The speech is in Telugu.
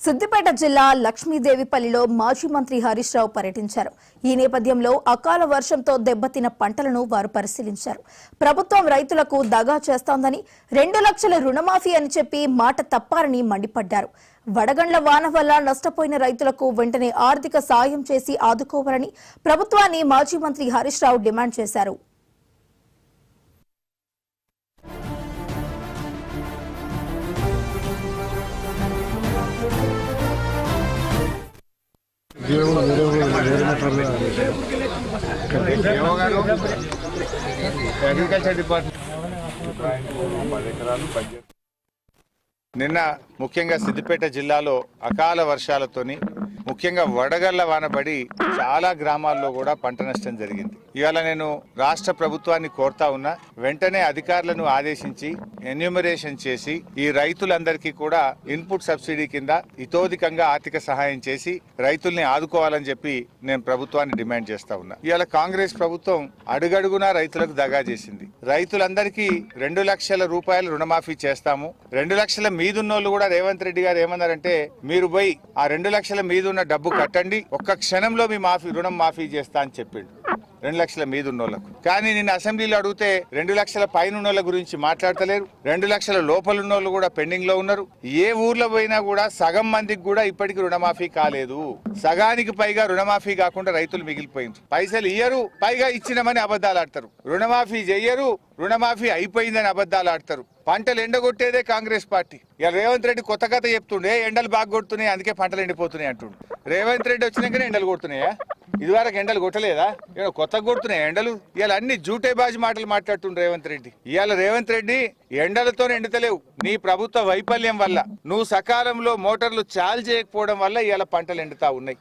సిద్దిపేట జిల్లా లక్ష్మీదేవిపల్లిలో మాజీ మంత్రి హరీష్ రావు పర్యటించారు. ఈ నేపథ్యంలో అకాల వర్షంతో దెబ్బతిన్న పంటలను వారు పరిశీలించారు. ప్రభుత్వం రైతులకు దగా చేస్తోందని, 2 లక్షల రుణమాఫీ అని చెప్పి మాట తప్పారని మండిపడ్డారు. వడగండ్ల వాన వల్ల నష్టపోయిన రైతులకు వెంటనే ఆర్థిక సాయం చేసి ఆదుకోవాలని ప్రభుత్వాన్ని మాజీ మంత్రి హరీష్ రావు డిమాండ్ చేశారు. అగ్రికల్చర్ డిపార్ట్మెంట్ నిన్న ముఖ్యంగా సిద్దిపేట జిల్లాలో అకాల వర్షాలతోని ముఖ్యంగా వడగళ్ల వాన పడి చాలా గ్రామాల్లో కూడా పంట నష్టం జరిగింది. ఇవాళ నేను రాష్ట్ర ప్రభుత్వాన్ని కోరుతా ఉన్నా, వెంటనే అధికారులను ఆదేశించి ఎన్యూమరేషన్ చేసి ఈ రైతులందరికీ కూడా ఇన్పుట్ సబ్సిడీ కింద ఇతోధికంగా ఆర్థిక సహాయం చేసి రైతుల్ని ఆదుకోవాలని చెప్పి నేను ప్రభుత్వాన్ని డిమాండ్ చేస్తా ఉన్నా. ఇవాళ కాంగ్రెస్ ప్రభుత్వం అడుగడుగునా రైతులకు దగా చేసింది. రైతులందరికీ 2 లక్షల రూపాయలు రుణమాఫీ చేస్తాము, 2 లక్షల మీదున్నోళ్ళు కూడా రేవంత్ రెడ్డి గారు ఏమన్నారంటే, మీరు పోయి ఆ 2 లక్షల మీదున్న డబ్బు కట్టండి, ఒక్క క్షణంలో మీ రుణం మాఫీ చేస్తా అని చెప్పిండు 2 లక్షల మీద ఉన్నోళ్లకు. కానీ నిన్న అసెంబ్లీలో అడిగితే 2 లక్షల పైన ఉన్నోళ్ళ గురించి మాట్లాడతలేరు. 2 లక్షల లోపల ఉన్నోళ్ళు కూడా పెండింగ్ లో ఉన్నారు. ఏ ఊర్లో పోయినా కూడా సగం మందికి కూడా ఇప్పటికి రుణమాఫీ కాలేదు. సగానికి పైగా రుణమాఫీ కాకుండా రైతులు మిగిలిపోయింది. పైసలు ఇయ్యరు, పైగా ఇచ్చినమని అబద్ధాలు ఆడతారు. రుణమాఫీ చెయ్యరు, రుణమాఫీ అయిపోయిందని అబద్ధాలు ఆడతారు. పంటలు ఎండగొట్టేదే కాంగ్రెస్ పార్టీ. ఇక రేవంత్ రెడ్డి కొత్త కథ చెప్తుండే, ఎండలు బాగా కొడుతున్నాయి అందుకే పంటలు ఎండిపోతున్నాయి అంటుండు. రేవంత్ రెడ్డి వచ్చినాకనే ఎండలు కొడుతున్నాయా? ఇదివరకు ఎండలు కొట్టలేదా? కొత్తగా కొడుతున్నాయి ఎండలు. ఇవాళ అన్ని జూటేబాజీ మాటలు మాట్లాడుతుండ్రు రేవంత్ రెడ్డి. ఇవాళ రేవంత్ రెడ్డి ఎండలతో ఎండుతలేవు, నీ ప్రభుత్వ వైఫల్యం వల్ల, నువ్వు సకాలంలో మోటార్లు చాలు చేయకపోవడం వల్ల ఇవాళ పంటలు ఎండుతా ఉన్నాయి.